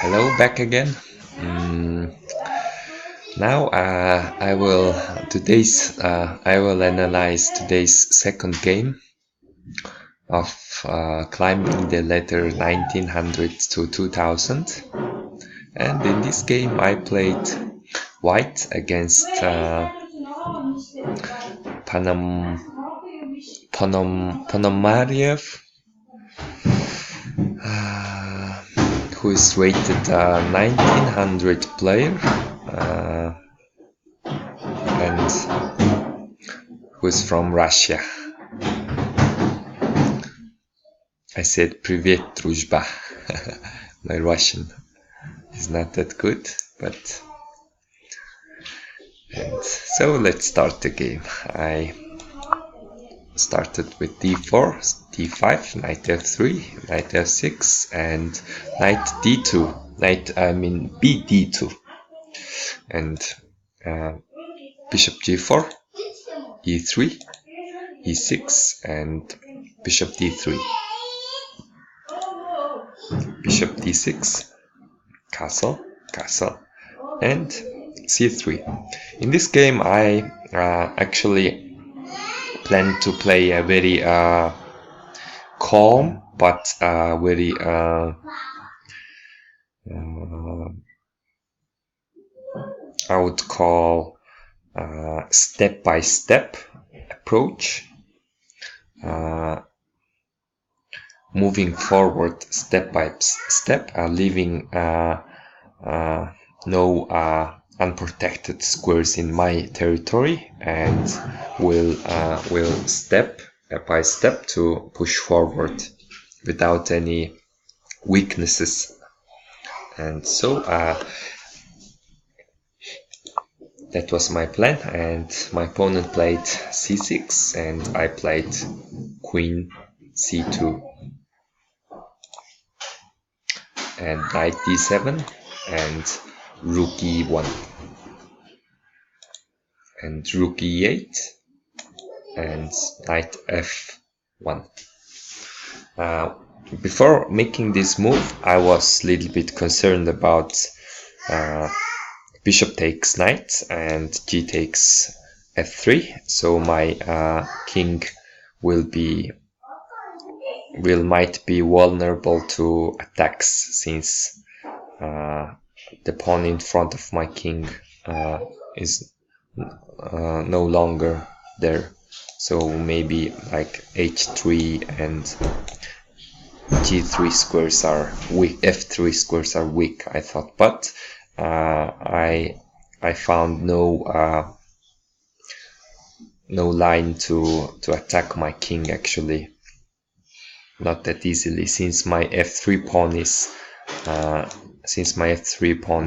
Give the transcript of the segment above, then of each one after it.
Hello, back again. Mm, now I will analyze today's second game of climbing the ladder 1900 to 2000. And in this game, I played white against Ponomariev, uh, who is rated 1900 player. And who is from Russia. I said Privet Druzhba. My Russian is not that good, but... And so let's start the game. I started with d4, d5, knight f3, knight f6, and knight d2. bd2. And bishop g4, e3, e6, and bishop d3. Bishop d6, castle, and c3. In this game, I actually plan to play a very calm but very I would call step-by-step approach, moving forward step by step, leaving no unprotected squares in my territory, and will step by step to push forward without any weaknesses. And so that was my plan, and my opponent played c6 and I played queen c2 and knight d7 and rook e1 and rook e8 and knight f1. Before making this move, I was a little bit concerned about bishop takes knight and g takes f3, so my king might be vulnerable to attacks, since the pawn in front of my king is no longer there. So maybe like h3 and g3 squares are weak, f3 squares are weak, I thought, but I found no line to attack my king, actually, not that easily, since my f3 pawn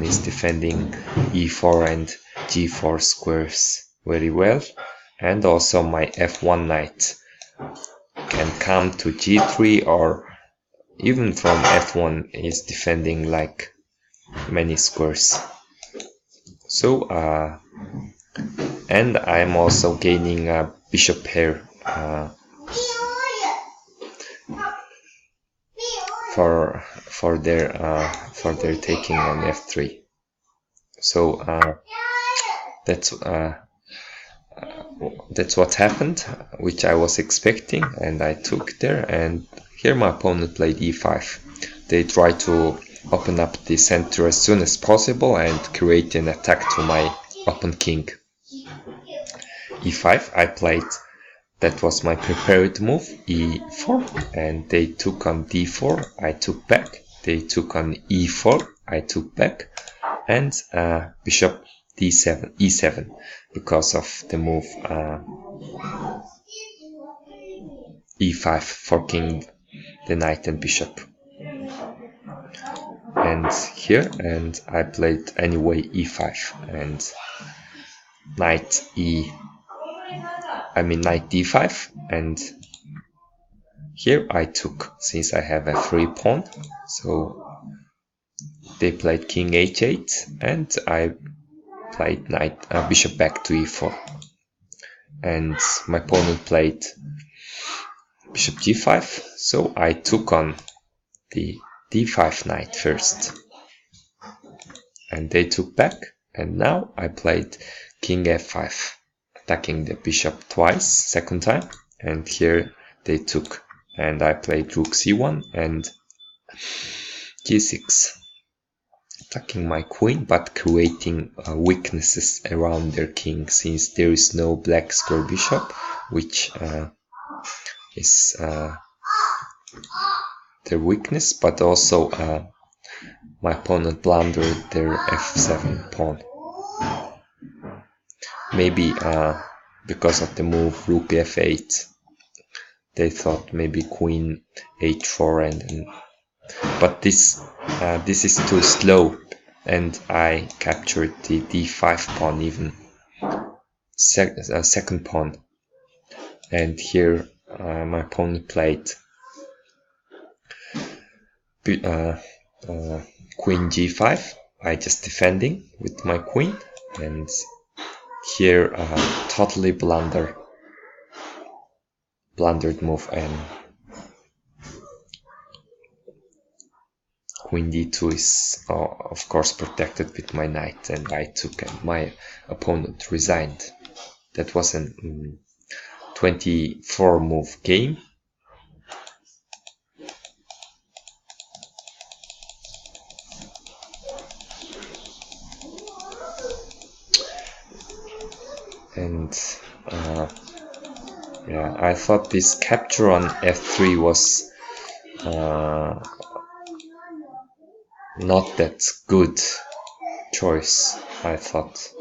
is defending e4 and g4 squares very well, and also my f1 knight can come to g3, or even from f1 is defending like many squares. So and I'm also gaining a bishop pair for their taking on f3. So that's what happened, which I was expecting, and I took there. And here my opponent played e5. They tried to open up the center as soon as possible and create an attack to my open king. e5 I played, that was my prepared move, e4, and they took on d4, I took back. They took on e4, I took back, and bishop d7, e7, because of the move e5, forking the knight and bishop. And here, and I played anyway e5 and knight d5, and here I took, since I have a free pawn. So they played king h8 and I played bishop back to e4, and my opponent played bishop g5, so I took on the d5 knight first. and they took back, and now I played king f5, attacking the bishop twice, second time, and here they took, and I played rook c1 and g6, attacking my queen but creating weaknesses around their king, since there is no black square bishop, which is their weakness, but also my opponent blundered their f7 pawn. Maybe because of the move rook f8, they thought maybe queen h4, and but this is too slow, and I captured the d5 pawn, even second pawn, and here my opponent played queen g5. I just defending with my queen, and here totally blundered move, and queen d2 is of course protected with my knight, and I took, and my opponent resigned. That was a 24 move game. And yeah, I thought this capture on f3 was not that good choice, I thought,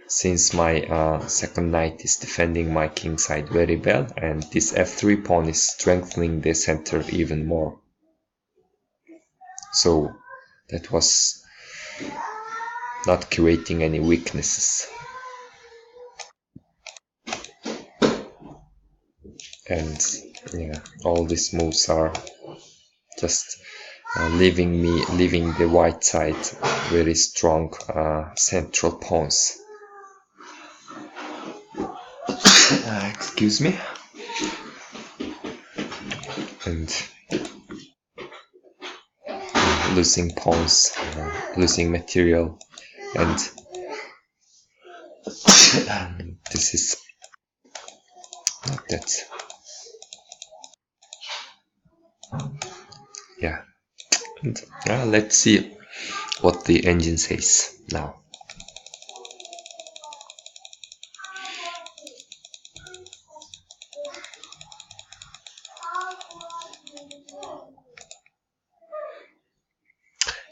since my second knight is defending my king side very well, and this f3 pawn is strengthening the center even more. So that was not creating any weaknesses. And yeah, all these moves are just leaving the white side very strong central pawns. Excuse me. And losing pawns, losing material, and this is not that. Yeah, and let's see what the engine says now.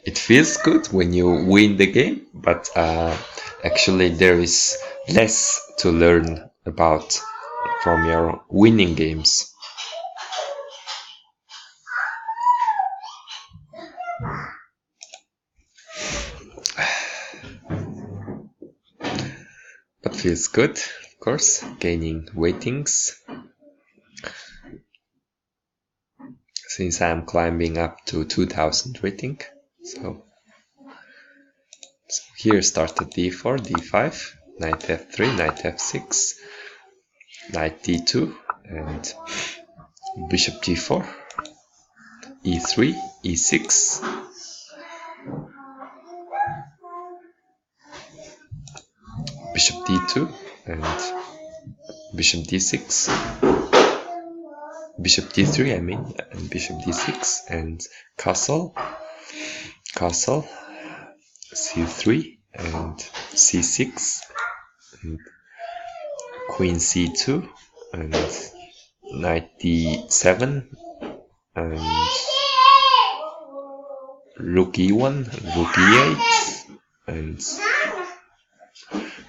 It feels good when you win the game, but actually there is less to learn about from your winning games. But feels good, of course, gaining weightings, since I'm climbing up to 2000 rating. So here started d4, d5, knight f3, knight f6, knight d2, and bishop g4, e3, e6, bishop d2, and bishop d6, bishop d3, I mean, and bishop d6, and castle, c3, and c6, and queen c2, and knight d7, and rook e1, rook e8, and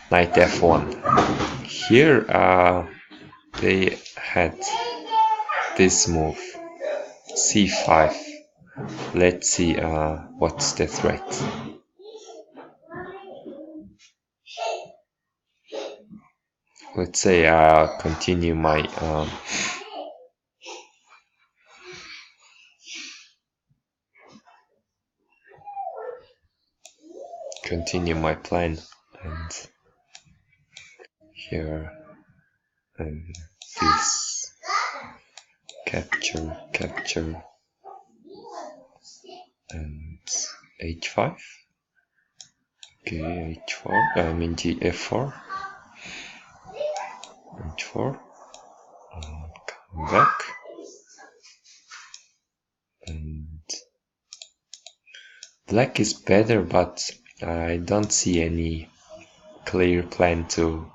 knight f1. Here they had this move, c5. Let's see what's the threat. Let's say continue my plan, and here, and this capture, and h5. Okay, h4. I mean f4. h4. Come back. And black is better, but I don't see any clear plan to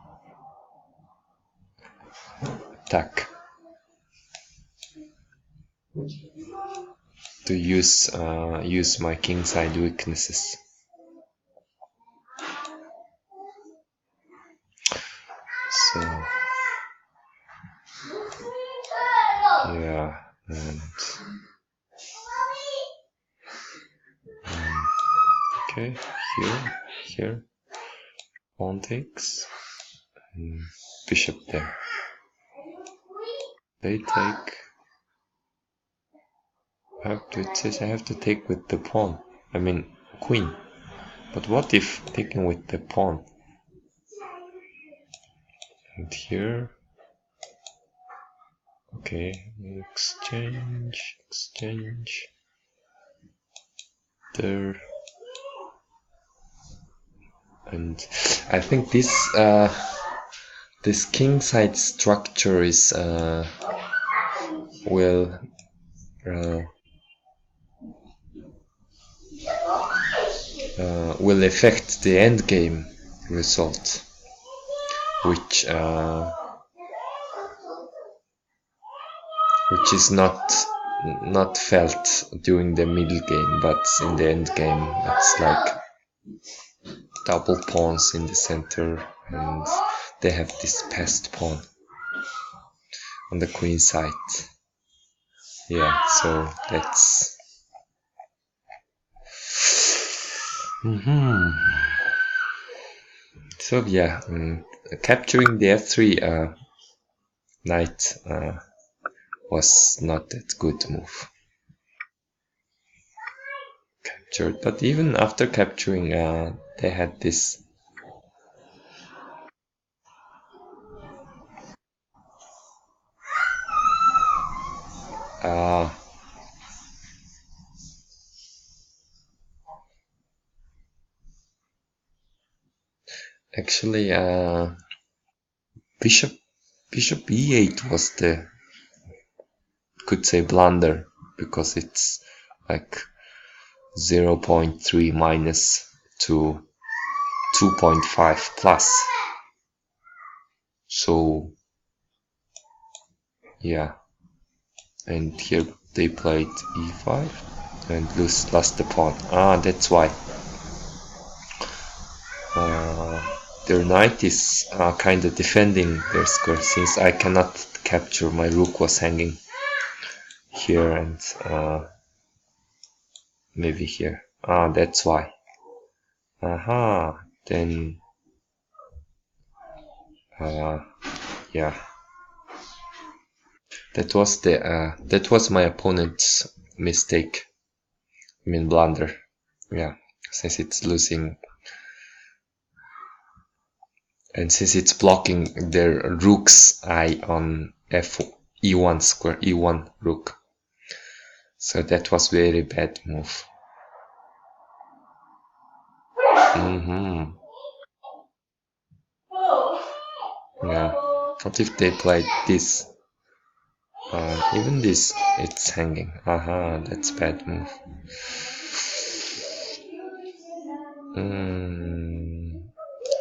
attack. To use my kingside weaknesses. So yeah, and okay, here, pawn takes, and bishop there. They take. It says I have to take with the pawn. I mean queen. But what if taking with the pawn? And here, okay, exchange. There. And I think this kingside structure is will affect the endgame result, which is not felt during the middle game, but in the end game it's like double pawns in the center, and they have this passed pawn on the queen side. Yeah, so that's so yeah, capturing the f3 knight was not that good move. Captured, but even after capturing, they had this actually bishop e8 was the, could say, blunder, because it's like 0.3 minus to 2.5 plus. So yeah, and here they played e5 and lost the pawn. That's why. Their knight is kind of defending their square, since I cannot capture. My rook was hanging here and maybe here. That's why. Then yeah, that was my opponent's mistake. I mean blunder. Yeah, since it's losing, and since it's blocking their rook's eye on e1 square, e1 rook. So that was very bad move. Yeah. What if they played this? Even this, it's hanging. That's bad move.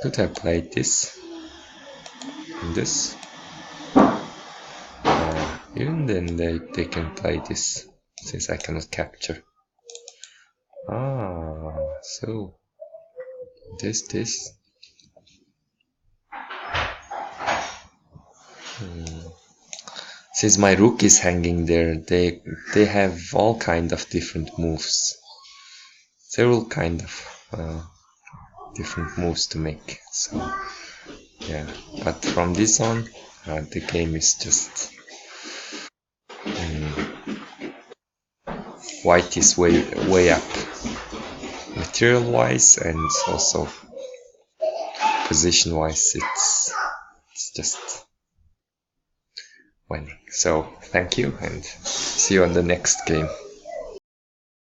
Could have played this. And this. Even then they can play this, since I cannot capture. So this. Since my rook is hanging there, they have all kind of different moves. Several kind of different moves to make. So yeah, but from this on, the game is just white is way up, material wise, and also position wise. It's just winning. So thank you, and see you on the next game.